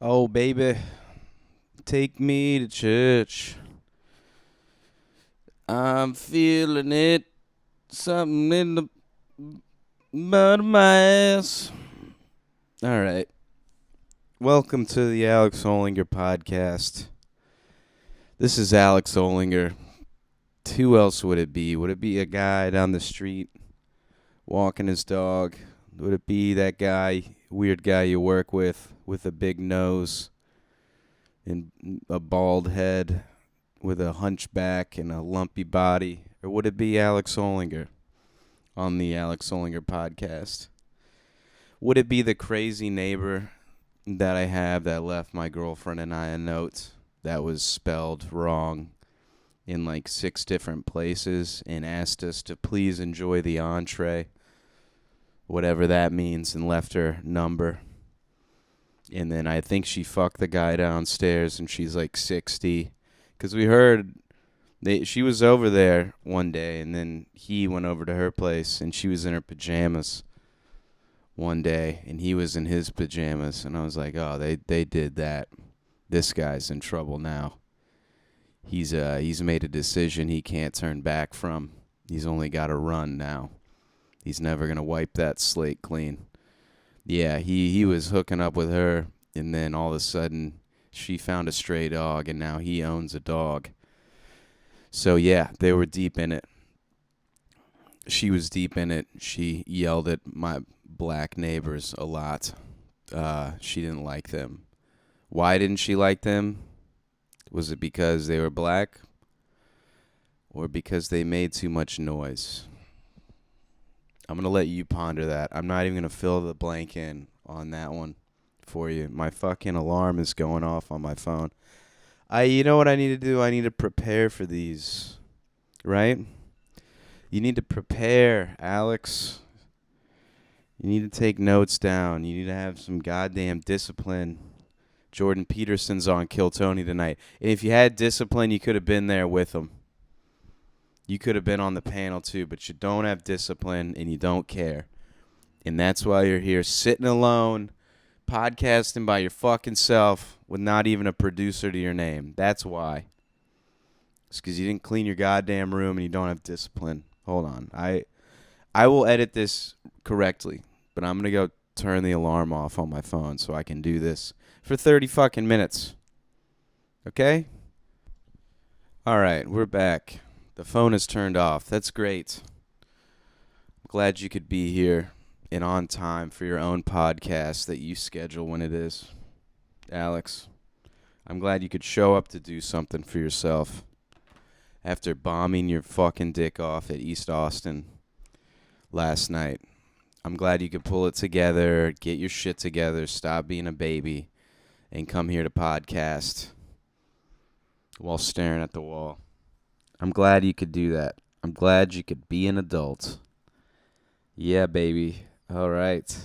Oh, baby, take me to church. I'm feeling it. Something in the butt of my ass. All right. Welcome to the Alex Olinger podcast. This is Alex Olinger. Who else would it be? Would it be a guy down the street walking his dog? Would it be that guy, weird guy you work with a big nose and a bald head, with a hunchback and a lumpy body? Or would it be Alex Olinger on the Alex Olinger podcast? Would it be the crazy neighbor that I have that left my girlfriend and I a note that was spelled wrong in like 6 different places and asked us to please enjoy the entree, whatever that means, and left her number? And then I think she fucked the guy downstairs and she's like 60. Because we heard she was over there one day, and then he went over to her place, and she was in her pajamas one day, and he was in his pajamas. And I was like, oh, they did that. This guy's in trouble now. He's made a decision he can't turn back from. He's only got to run now. He's never going to wipe that slate clean. Yeah, he was hooking up with her, and then all of a sudden she found a stray dog, and now he owns a dog. So yeah, they were deep in it. She was deep in it. She yelled at my black neighbors a lot. She didn't like them. Why didn't she like them? Was it because they were black? Or because they made too much noise? I'm going to let you ponder that. I'm not even going to fill the blank in on that one for you. My fucking alarm is going off on my phone. You know what I need to do? I need to prepare for these, right? You need to prepare, Alex. You need to take notes down. You need to have some goddamn discipline. Jordan Peterson's on Kill Tony tonight. And if you had discipline, you could have been there with him. You could have been on the panel too, but you don't have discipline and you don't care. And that's why you're here sitting alone, podcasting by your fucking self with not even a producer to your name. That's why. It's because you didn't clean your goddamn room and you don't have discipline. Hold on. I will edit this correctly, but I'm going to go turn the alarm off on my phone so I can do this for 30 fucking minutes. Okay? All right, we're back. The phone is turned off. That's great. I'm glad you could be here and on time for your own podcast that you schedule when it is. Alex, I'm glad you could show up to do something for yourself after bombing your fucking dick off at East Austin last night. I'm glad you could pull it together, get your shit together, stop being a baby, and come here to podcast while staring at the wall. I'm glad you could do that. I'm glad you could be an adult. Yeah, baby. All right.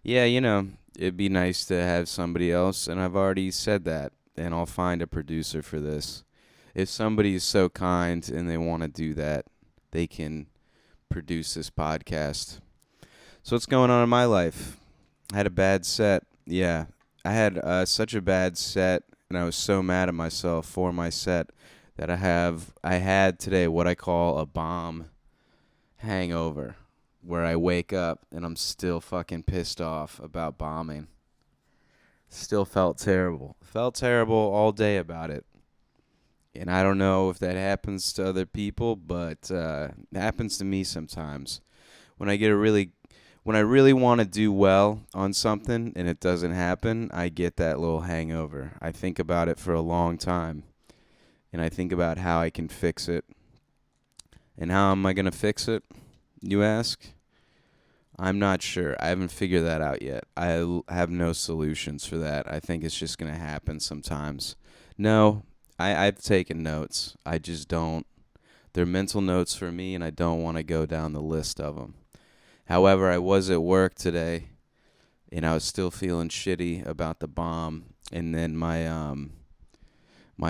Yeah, it'd be nice to have somebody else, and I've already said that, and I'll find a producer for this. If somebody is so kind and they want to do that, they can produce this podcast. So what's going on in my life? I had a bad set. Yeah, I had such a bad set, and I was so mad at myself for my set that I had today what I call a bomb hangover, where I wake up and I'm still fucking pissed off about bombing. Still felt terrible. Felt terrible all day about it. And I don't know if that happens to other people, but it happens to me sometimes. When I really want to do well on something and it doesn't happen, I get that little hangover. I think about it for a long time. And I think about how I can fix it. And how am I going to fix it, you ask? I'm not sure. I haven't figured that out yet. I have no solutions for that. I think it's just going to happen sometimes. No, I've taken notes. I just don't. They're mental notes for me, and I don't want to go down the list of them. However, I was at work today, and I was still feeling shitty about the bomb. And then my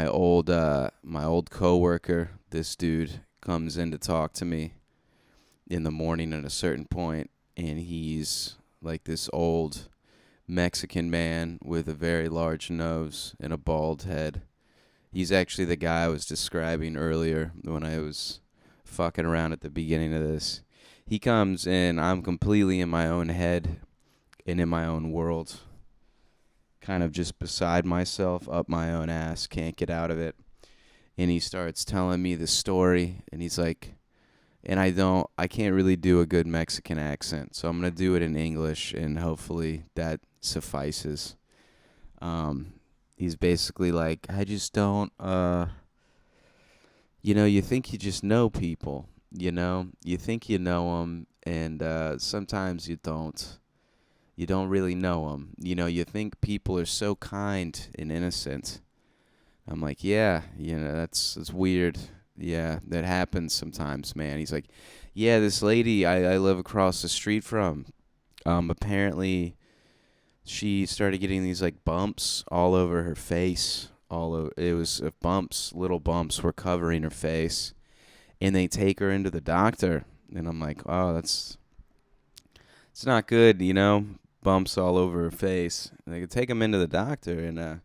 old coworker, this dude, comes in to talk to me in the morning at a certain point, and he's like this old Mexican man with a very large nose and a bald head. He's actually the guy I was describing earlier when I was fucking around at the beginning of this. He comes in, I'm completely in my own head and in my own world. Kind of just beside myself, up my own ass, can't get out of it. And he starts telling me the story, and he's like, and I can't really do a good Mexican accent, so I'm going to do it in English, and hopefully that suffices. He's basically like, I just don't, you think you just know people, you think you know them, and sometimes you don't. You don't really know them. You think people are so kind and innocent. I'm like, yeah, that's weird. Yeah, that happens sometimes, man. He's like, yeah, this lady I live across the street from, apparently she started getting these like bumps all over her face. All over, it was bumps, little bumps were covering her face, and they take her into the doctor. And I'm like, oh, it's not good, bumps all over her face. And they could take him into the doctor, and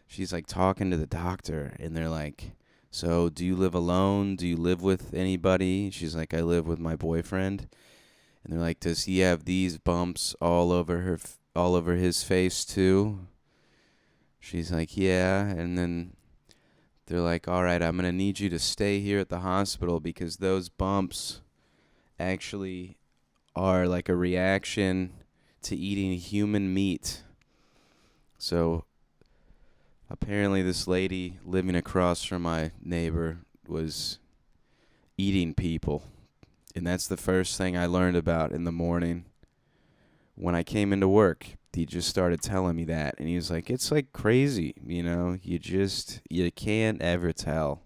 she's like talking to the doctor, and they're like, so do you live alone? Do you live with anybody? She's like, I live with my boyfriend. And they're like, does he have these bumps all over all over his face too? She's like, yeah. And then they're like, all right, I'm going to need you to stay here at the hospital because those bumps actually are like a reaction to eating human meat. So apparently this lady living across from my neighbor was eating people. And that's the first thing I learned about in the morning when I came into work. He just started telling me that. And he was like, it's like crazy, you can't ever tell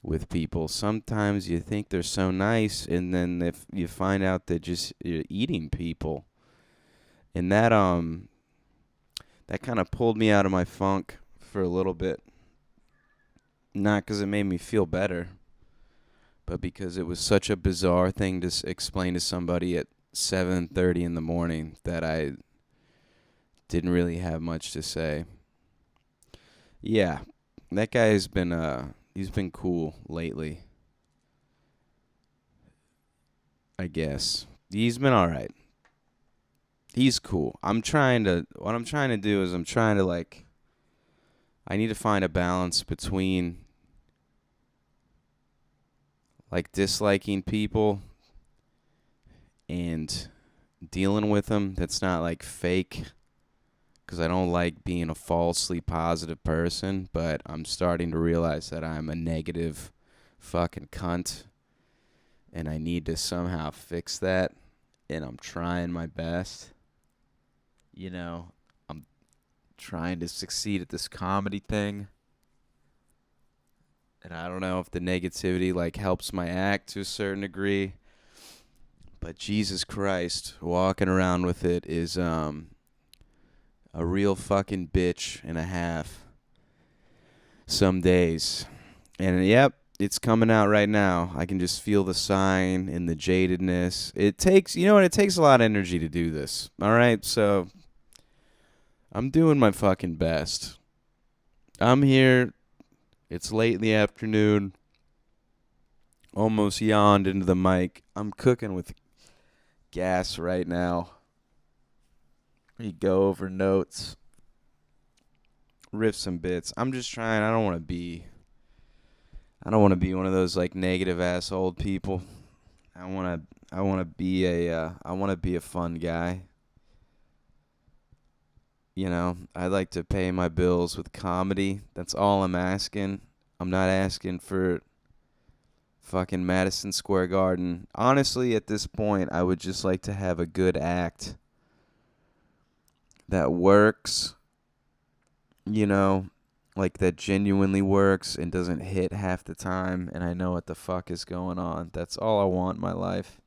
with people. Sometimes you think they're so nice, and then if you find out that you're eating people. And that kind of pulled me out of my funk for a little bit. Not because it made me feel better, but because it was such a bizarre thing to explain to somebody at 7:30 in the morning that I didn't really have much to say. Yeah, that guy has been he's been cool lately, I guess. He's been all right. He's cool. What I'm trying to do is I need to find a balance between like disliking people and dealing with them that's not like fake, because I don't like being a falsely positive person, but I'm starting to realize that I'm a negative fucking cunt, and I need to somehow fix that, and I'm trying my best. I'm trying to succeed at this comedy thing, and I don't know if the negativity like helps my act to a certain degree, but Jesus Christ, walking around with it is a real fucking bitch and a half some days. And yep, it's coming out right now. I can just feel the sign and the jadedness. It takes a lot of energy to do this. All right, so I'm doing my fucking best. I'm here. It's late in the afternoon. Almost yawned into the mic. I'm cooking with gas right now. You go over notes, riff some bits. I'm just trying. I don't want to be one of those like negative ass old people. I want to be a fun guy. I like to pay my bills with comedy. That's all I'm asking. I'm not asking for fucking Madison Square Garden. Honestly, at this point, I would just like to have a good act that works, like that genuinely works and doesn't hit half the time, and I know what the fuck is going on. That's all I want in my life.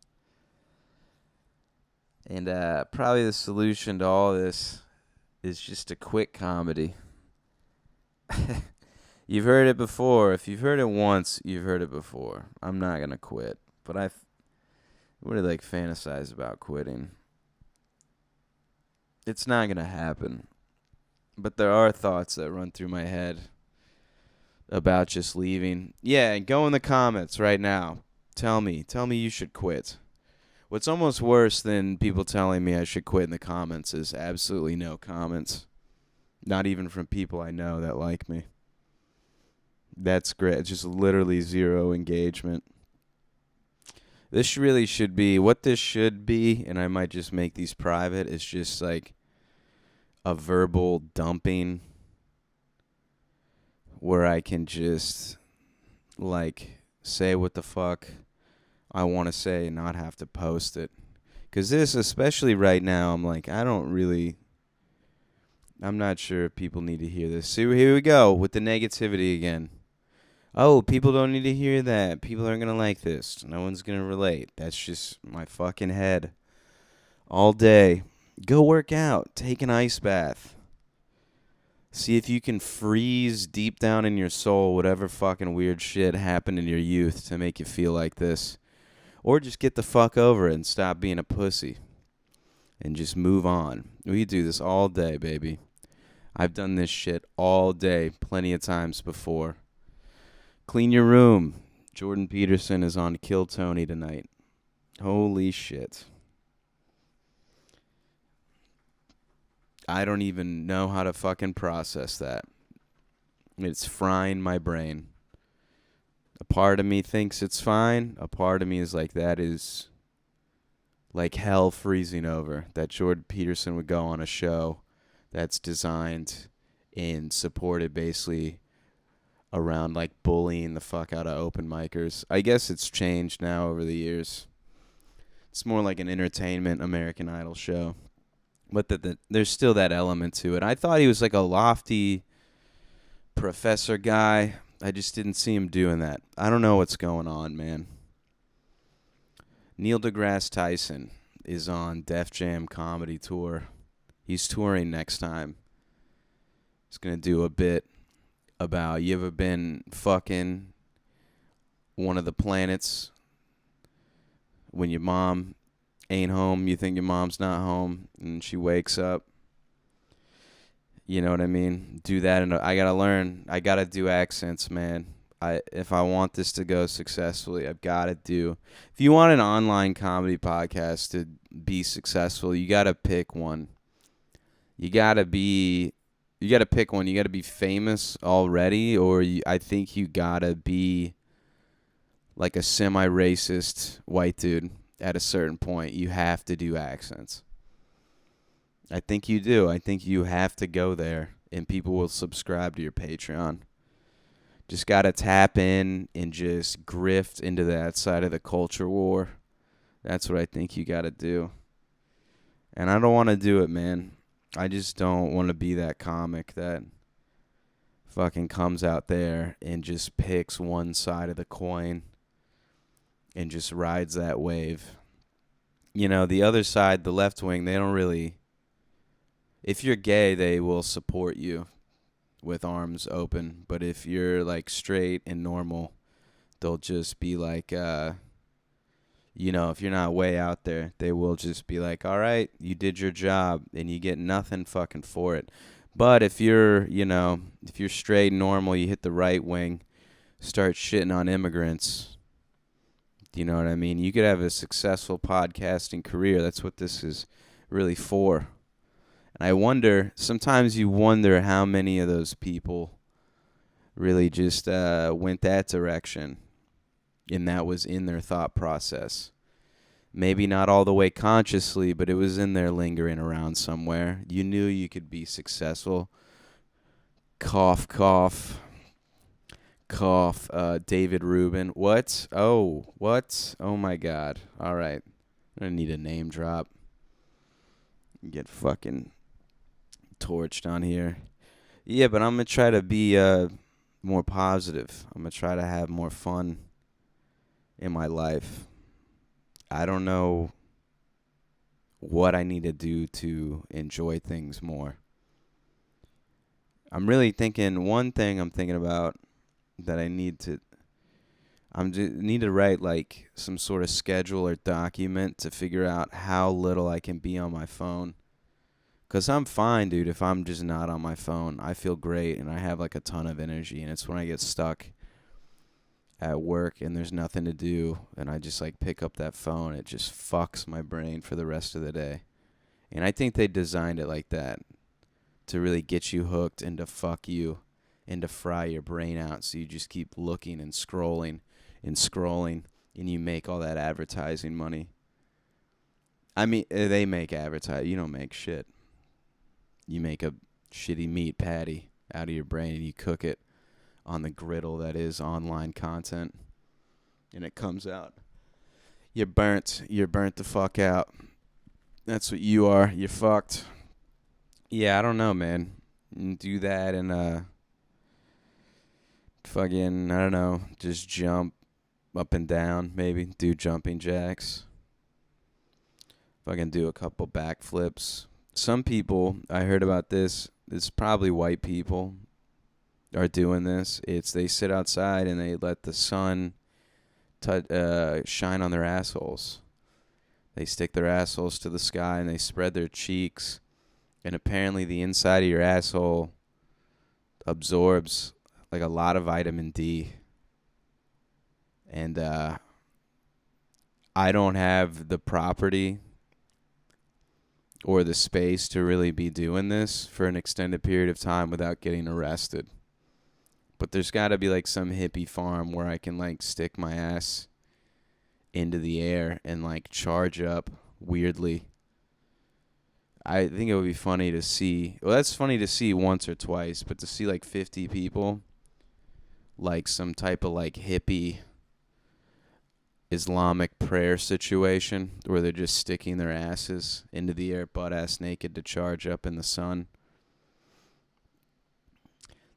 And probably the solution to all this is just to quit comedy. You've heard it before. If you've heard it once, you've heard it before. I'm not going to quit. But I really fantasize about quitting. It's not going to happen. But there are thoughts that run through my head about just leaving. Yeah, and go in the comments right now. Tell me you should quit. What's almost worse than people telling me I should quit in the comments is absolutely no comments. Not even from people I know that like me. That's great. It's just literally zero engagement. This really should be, what this should be, and I might just make these private, is just like a verbal dumping where I can just like say what the fuck I want to say and not have to post it. Because this, especially right now, I'm like, I'm not sure if people need to hear this. So here we go with the negativity again. Oh, people don't need to hear that. People aren't going to like this. No one's going to relate. That's just my fucking head. All day. Go work out. Take an ice bath. See if you can freeze deep down in your soul whatever fucking weird shit happened in your youth to make you feel like this. Or just get the fuck over it and stop being a pussy. And just move on. We do this all day, baby. I've done this shit all day, plenty of times before. Clean your room. Jordan Peterson is on Kill Tony tonight. Holy shit. I don't even know how to fucking process that. It's frying my brain. A part of me thinks it's fine. A part of me is like, that is like hell freezing over. That Jordan Peterson would go on a show that's designed and supported basically around like bullying the fuck out of open micers. I guess it's changed now over the years. It's more like an entertainment American Idol show. But there's still that element to it. I thought he was like a lofty professor guy. I just didn't see him doing that. I don't know what's going on, man. Neil deGrasse Tyson is on Def Jam Comedy Tour. He's touring next time. He's going to do a bit about, you ever been fucking one of the planets when your mom ain't home, you think your mom's not home, and she wakes up? You know what I mean? Do that, and I gotta learn. I gotta do accents, man. If I want this to go successfully, I've gotta do. If you want an online comedy podcast to be successful, you gotta pick one. You gotta pick one. You gotta be famous already, or I think you gotta be like a semi-racist white dude at a certain point. You have to do accents. I think you do. I think you have to go there, and people will subscribe to your Patreon. Just got to tap in and just grift into that side of the culture war. That's what I think you got to do. And I don't want to do it, man. I just don't want to be that comic that fucking comes out there and just picks one side of the coin and just rides that wave. You know, the other side, the left wing, they don't really... If you're gay, they will support you with arms open. But if you're like straight and normal, they'll just be like, you know, if you're not way out there, they will just be like, all right, you did your job and you get nothing fucking for it. But if you're, you know, if you're straight and normal, you hit the right wing, start shitting on immigrants. Do you know what I mean? You could have a successful podcasting career. That's what this is really for. And I wonder, sometimes you wonder how many of those people really just went that direction, and that was in their thought process. Maybe not all the way consciously, but it was in there lingering around somewhere. You knew you could be successful. Cough, cough. Cough, David Rubin. What? Oh, what? Oh, my God. All right. I'm going to need a name drop. Get fucking torched on here. Yeah, but I'm going to try to be more positive. I'm going to try to have more fun in my life. I don't know what I need to do to enjoy things more. I'm really thinking, one thing I'm thinking about that I need to, need to write like some sort of schedule or document to figure out how little I can be on my phone. Because I'm fine, dude, if I'm just not on my phone. I feel great, and I have, like, a ton of energy, and it's when I get stuck at work and there's nothing to do, and I just, like, pick up that phone. It just fucks my brain for the rest of the day. And I think they designed it like that to really get you hooked and to fuck you and to fry your brain out, so you just keep looking and scrolling and scrolling, and you make all that advertising money. I mean, they make advertising. You don't make shit. You make a shitty meat patty out of your brain and you cook it on the griddle that is online content, and it comes out. You're burnt. You're burnt the fuck out. That's what you are. You're fucked. Yeah, I don't know, man. Do that and fucking, I don't know, just jump up and down, maybe. Do jumping jacks. Fucking do a couple backflips. Some people, I heard about this, it's probably white people are doing this. It's they sit outside and they let the sun shine on their assholes. They stick their assholes to the sky and they spread their cheeks. And apparently the inside of your asshole absorbs like a lot of vitamin D. And I don't have the property or the space to really be doing this for an extended period of time without getting arrested. But there's got to be like some hippie farm where I can like stick my ass into the air and like charge up weirdly. I think it would be funny to see. Well, that's funny to see once or twice, but to see like 50 people, like some type of like hippie Islamic prayer situation where they're just sticking their asses into the air butt ass naked to charge up in the sun.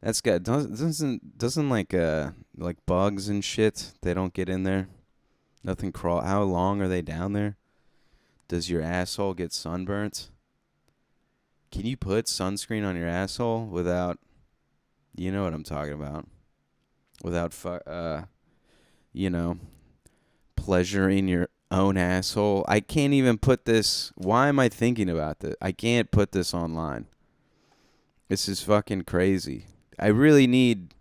That's got doesn't like bugs and shit, they don't get in there. Nothing crawl. How long are they down there? Does your asshole get sunburnt? Can you put sunscreen on your asshole without, you know what I'm talking about, without pleasuring your own asshole? I can't even put this. Why am I thinking about this? I can't put this online. This is fucking crazy. I really need.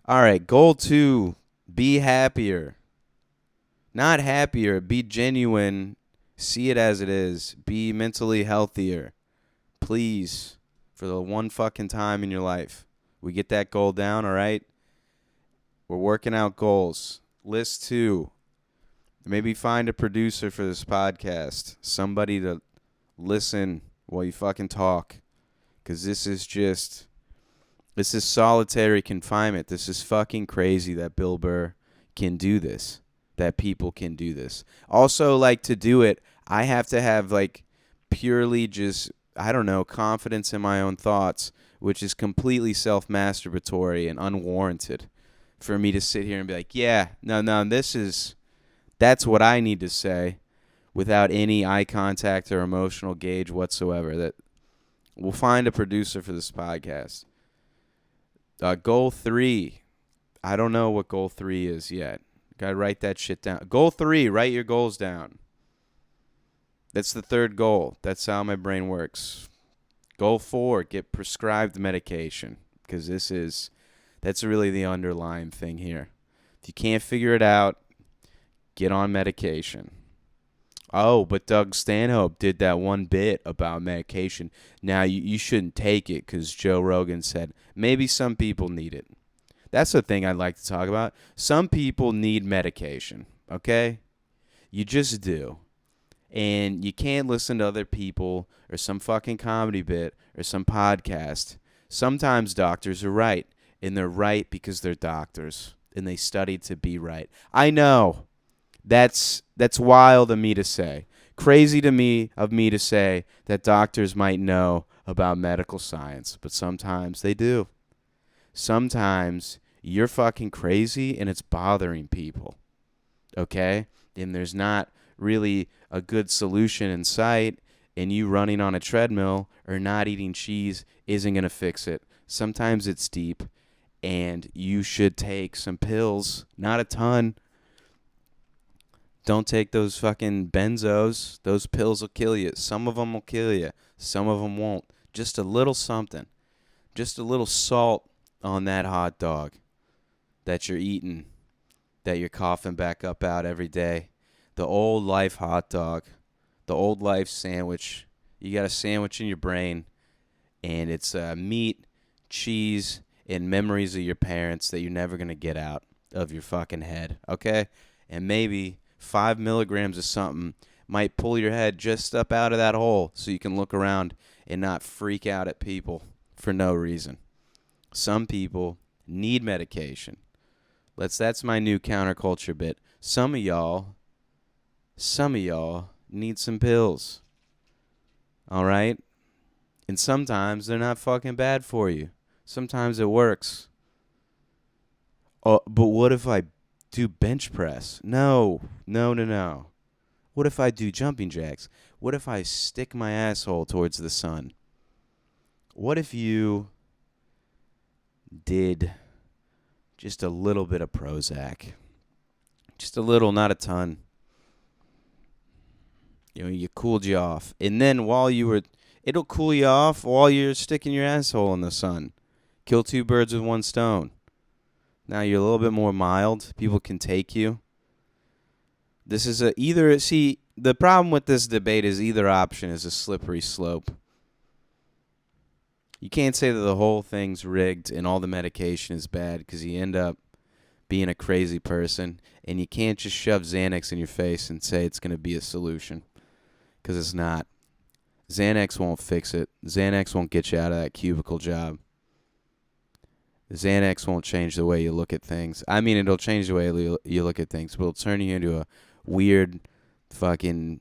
All right, goal 2, be happier. Not happier, be genuine. See it as it is. Be mentally healthier. Please, for the one fucking time in your life. We get that goal down, all right? We're working out goals. List 2. Maybe find a producer for this podcast. Somebody to listen while you fucking talk. Because this is solitary confinement. This is fucking crazy that Bill Burr can do this. That people can do this. Also, like, to do it, I have to have, like, purely just, I don't know, confidence in my own thoughts, which is completely self-masturbatory and unwarranted for me to sit here and be like, yeah, no, that's what I need to say without any eye contact or emotional gauge whatsoever. That we'll find a producer for this podcast. Goal 3. I don't know what goal 3 is yet. Gotta write that shit down. Goal 3, write your goals down. That's the third goal. That's how my brain works. Goal 4, get prescribed medication. Because that's really the underlying thing here. If you can't figure it out, get on medication. Oh, but Doug Stanhope did that one bit about medication. Now, you shouldn't take it because Joe Rogan said maybe some people need it. That's the thing I'd like to talk about. Some people need medication, okay? You just do. And you can't listen to other people or some fucking comedy bit or some podcast. Sometimes doctors are right, and they're right because they're doctors, and they studied to be right. I know. That's wild of me to say. Crazy of me to say that doctors might know about medical science, but sometimes they do. Sometimes you're fucking crazy and it's bothering people, okay? And there's not really a good solution in sight, and you running on a treadmill or not eating cheese isn't going to fix it. Sometimes it's deep, and you should take some pills, not a ton. Don't take those fucking benzos. Those pills will kill you. Some of them will kill you. Some of them won't. Just a little something. Just a little salt on that hot dog that you're eating, that you're coughing back up out every day. The old life hot dog. The old life sandwich. You got a sandwich in your brain, and it's meat, cheese, and memories of your parents that you're never going to get out of your fucking head, okay? And maybe 5 milligrams of something might pull your head just up out of that hole so you can look around and not freak out at people for no reason. Some people need medication. That's my new counterculture bit. Some of y'all need some pills. All right? And sometimes they're not fucking bad for you. Sometimes it works. Oh, but what if I do bench press? No. What if I do jumping jacks? What if I stick my asshole towards the sun? What if you did just a little bit of Prozac? Just a little, not a ton. You cooled you off. And then it'll cool you off while you're sticking your asshole in the sun. Kill two birds with one stone. Now you're a little bit more mild. People can take you. This is the problem with this debate is either option is a slippery slope. You can't say that the whole thing's rigged and all the medication is bad because you end up being a crazy person, and you can't just shove Xanax in your face and say it's going to be a solution because it's not. Xanax won't fix it. Xanax won't get you out of that cubicle job. Xanax won't change the way you look at things. I mean, it'll change the way you look at things, but it'll turn you into a weird fucking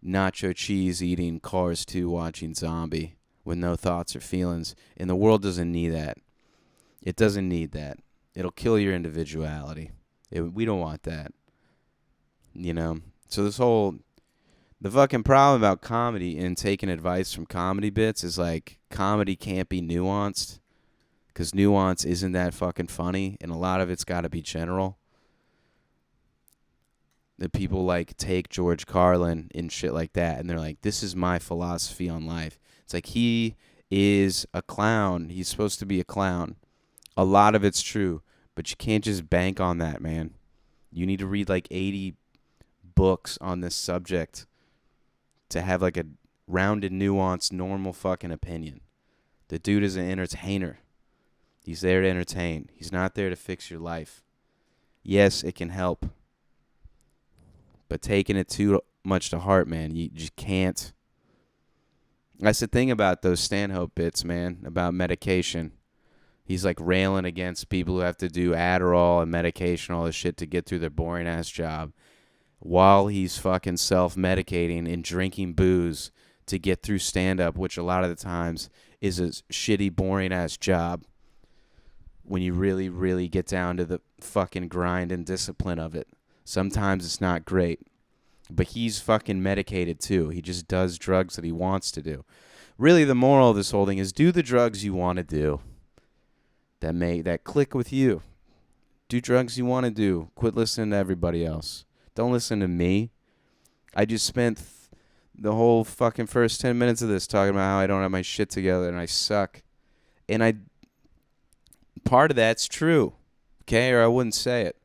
nacho cheese eating Cars 2 watching zombie with no thoughts or feelings. And the world doesn't need that. It doesn't need that. It'll kill your individuality. We don't want that. So the fucking problem about comedy and taking advice from comedy bits is like comedy can't be nuanced because nuance isn't that fucking funny, and a lot of it's got to be general. That people like take George Carlin and shit like that, and they're like, this is my philosophy on life. It's like he is a clown. He's supposed to be a clown. A lot of it's true, but you can't just bank on that, man. You need to read like 80 books on this subject to have like a rounded, nuanced, normal fucking opinion. The dude is an entertainer. He's there to entertain. He's not there to fix your life. Yes, it can help. But taking it too much to heart, man, you just can't. That's the thing about those Stanhope bits, man, about medication. He's like railing against people who have to do Adderall and medication, all this shit to get through their boring ass job, while he's fucking self-medicating and drinking booze to get through stand-up, which a lot of the times is a shitty, boring ass job when you really, really get down to the fucking grind and discipline of it. Sometimes it's not great. But he's fucking medicated too. He just does drugs that he wants to do. Really, the moral of this whole thing is do the drugs you want to do. That click with you. Do drugs you want to do. Quit listening to everybody else. Don't listen to me. I just spent the whole fucking first 10 minutes of this talking about how I don't have my shit together and I suck. And part of that's true. Okay? Or I wouldn't say it.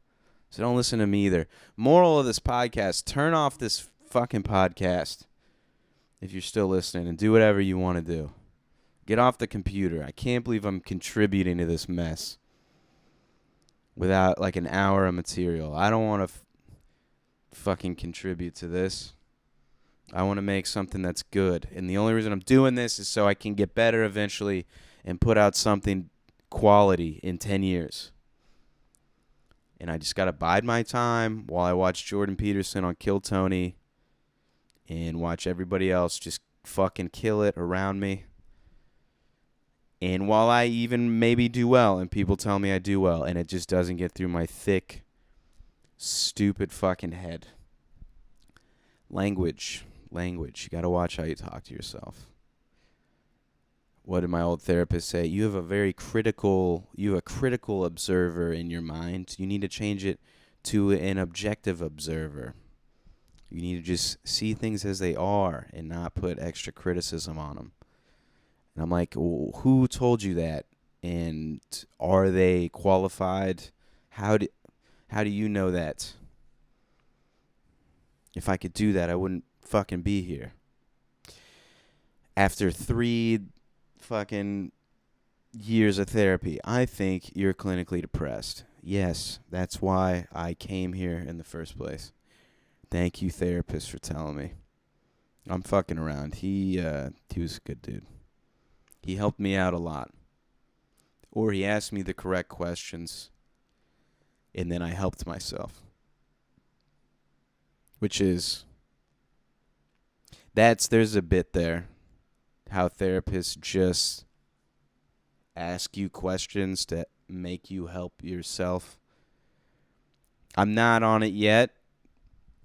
So don't listen to me either. Moral of this podcast, turn off this fucking podcast if you're still listening and do whatever you want to do. Get off the computer. I can't believe I'm contributing to this mess without like an hour of material. I don't want to fucking contribute to this. I want to make something that's good. And the only reason I'm doing this is so I can get better eventually and put out something quality in 10 years. And I just got to bide my time while I watch Jordan Peterson on Kill Tony and watch everybody else just fucking kill it around me. And while I even maybe do well and people tell me I do well and it just doesn't get through my thick, stupid fucking head. Language. You got to watch how you talk to yourself. What did my old therapist say? You have a critical observer in your mind. You need to change it to an objective observer. You need to just see things as they are and not put extra criticism on them. And I'm like, well, who told you that? And are they qualified? How do you know that? If I could do that, I wouldn't fucking be here. After 3 fucking years of therapy, I think you're clinically depressed. Yes, that's why I came here in the first place. Thank you, therapist, for telling me. I'm fucking around. He was a good dude. He helped me out a lot. Or he asked me the correct questions, and then I helped myself. Which is, there's a bit there, how therapists just ask you questions to make you help yourself. I'm not on it yet.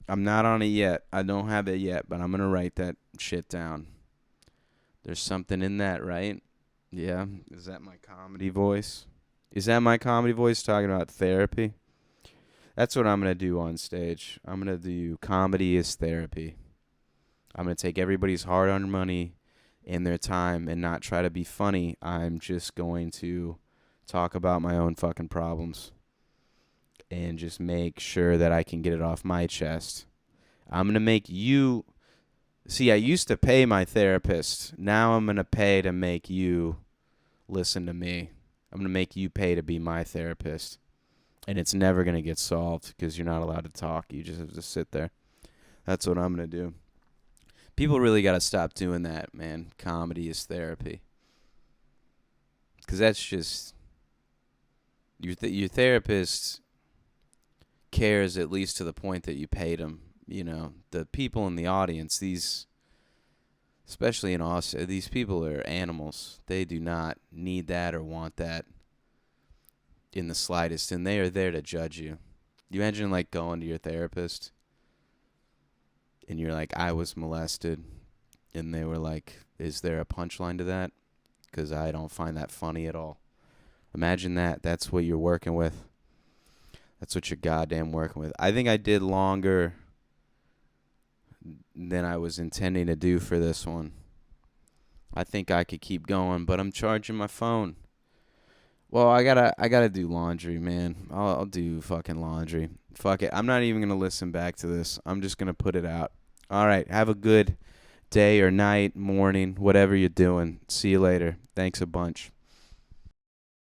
I don't have it yet, but I'm going to write that shit down. There's something in that, right? Yeah. Is that my comedy voice? Is that my comedy voice talking about therapy? That's what I'm going to do on stage. I'm going to do comedy is therapy. I'm going to take everybody's hard-earned money and their time and not try to be funny. I'm just going to talk about my own fucking problems and just make sure that I can get it off my chest. I'm going to make you... See, I used to pay my therapist. Now I'm going to pay to make you listen to me. I'm going to make you pay to be my therapist. And it's never going to get solved because you're not allowed to talk. You just have to sit there. That's what I'm going to do. People really got to stop doing that, man. Comedy is therapy. Because that's just... Your therapist cares at least to the point that you paid him. You know, the people in the audience, especially in Austin, these people are animals. They do not need that or want that in the slightest, and they are there to judge you. You imagine, like, going to your therapist, and you're like, I was molested, and they were like, is there a punchline to that? Because I don't find that funny at all. Imagine that. That's what you're working with. That's what you're goddamn working with. I think I did longer than I was intending to do for this one. I think I could keep going, but I'm charging my phone. Well, I gotta do laundry, man. I'll do fucking laundry. Fuck it. I'm not even gonna listen back to this. I'm just gonna put it out. All right. Have a good day or night, morning, whatever you're doing. See you later. Thanks a bunch.